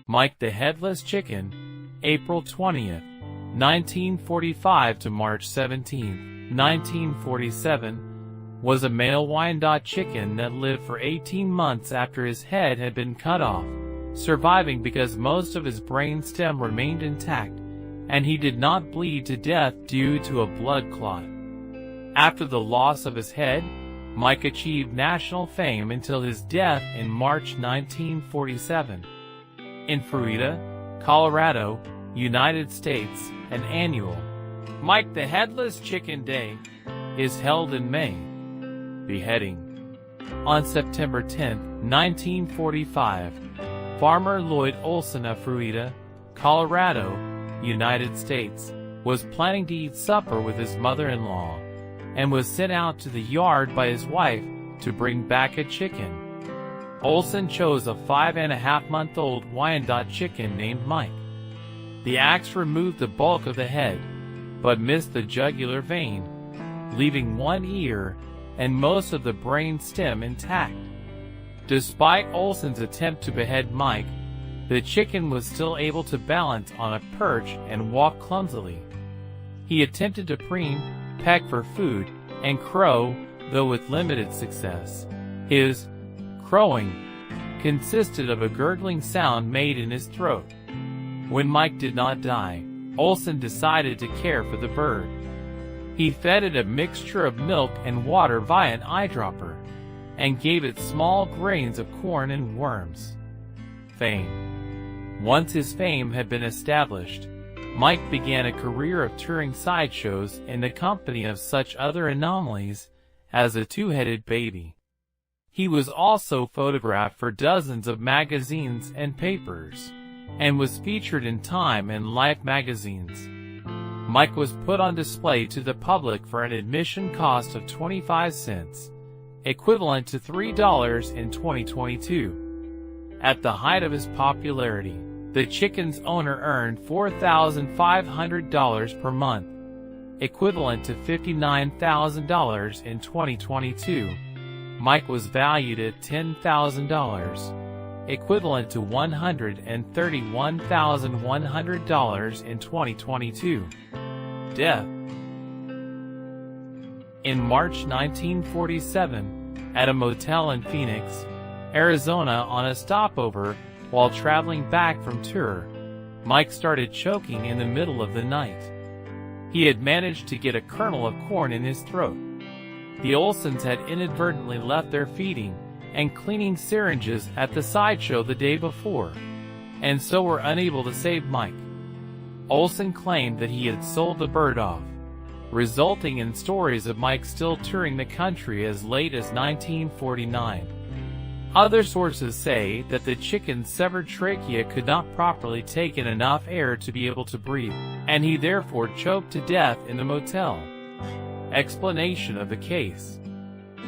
Mike the Headless Chicken, April 20th, 1945 to March 17, 1947, was a male Wyandotte chicken that lived for 18 months after his head had been cut off, surviving because most of his brain stem remained intact, and he did not bleed to death due to a blood clot. After the loss of his head, Mike achieved national fame until his death in March 1947. In Fruita, Colorado, United States, an annual Mike the Headless Chicken Day is held in May. Beheading. On September 10, 1945, farmer Lloyd Olson of Fruita, Colorado, United States, was planning to eat supper with his mother-in-law, and was sent out to the yard by his wife to bring back a chicken. Olson chose a 5.5-month-old Wyandotte chicken named Mike. The axe removed the bulk of the head, but missed the jugular vein, leaving one ear and most of the brain stem intact. Despite Olson's attempt to behead Mike, the chicken was still able to balance on a perch and walk clumsily. He attempted to preen, peck for food, and crow, though with limited success. His crowing consisted of a gurgling sound made in his throat. When Mike did not die, Olson decided to care for the bird. He fed it a mixture of milk and water via an eyedropper, and gave it small grains of corn and worms. Fame. Once his fame had been established, Mike began a career of touring sideshows in the company of such other anomalies as a two-headed baby. He was also photographed for dozens of magazines and papers, and was featured in Time and Life magazines. Mike was put on display to the public for an admission cost of 25 cents, equivalent to $3 in 2022. At the height of his popularity, the chicken's owner earned $4,500 per month, equivalent to $59,000 in 2022. Mike was valued at $10,000, equivalent to $131,100 in 2022. Death. In March 1947, at a motel in Phoenix, Arizona on a stopover while traveling back from tour, Mike started choking in the middle of the night. He had managed to get a kernel of corn in his throat. The Olsons had inadvertently left their feeding and cleaning syringes at the sideshow the day before, and so were unable to save Mike. Olson claimed that he had sold the bird off, resulting in stories of Mike still touring the country as late as 1949. Other sources say that the chicken's severed trachea could not properly take in enough air to be able to breathe, and he therefore choked to death in the motel. Explanation of the case.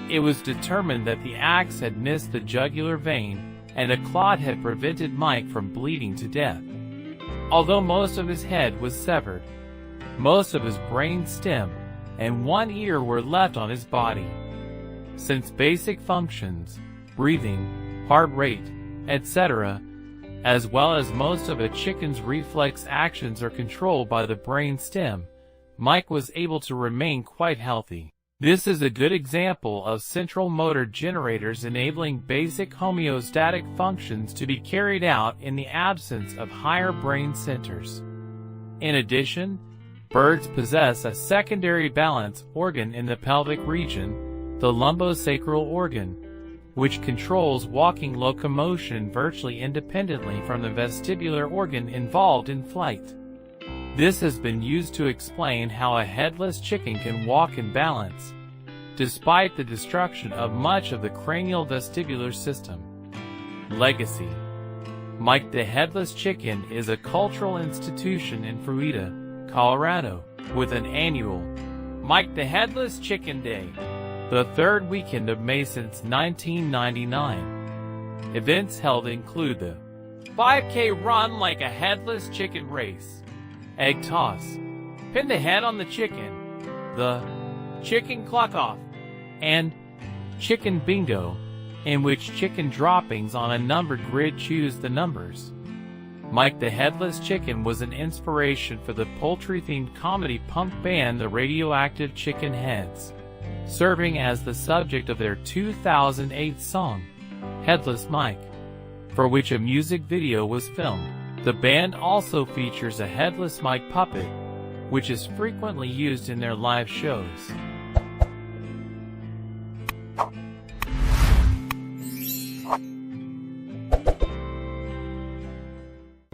It was determined that the axe had missed the jugular vein, and a clot had prevented Mike from bleeding to death. Although most of his head was severed, most of his brain stem and one ear were left on his body. Since basic functions, breathing, heart rate, etc., as well as most of a chicken's reflex actions are controlled by the brain stem, Mike was able to remain quite healthy. This is a good example of central motor generators enabling basic homeostatic functions to be carried out in the absence of higher brain centers. In addition, birds possess a secondary balance organ in the pelvic region, the lumbosacral organ, which controls walking locomotion virtually independently from the vestibular organ involved in flight. This has been used to explain how a headless chicken can walk in balance, despite the destruction of much of the cranial vestibular system. Legacy. Mike the Headless Chicken is a cultural institution in Fruita, Colorado, with an annual Mike the Headless Chicken Day, the third weekend of May since 1999. Events held include the 5K Run Like a Headless Chicken race, egg toss, pin the head on the chicken, the chicken clock off, and chicken bingo, in which chicken droppings on a numbered grid choose the numbers. Mike the Headless Chicken was an inspiration for the poultry-themed comedy punk band the Radioactive Chicken Heads, serving as the subject of their 2008 song, Headless Mike, for which a music video was filmed. The band also features a Headless Mike puppet, which is frequently used in their live shows. You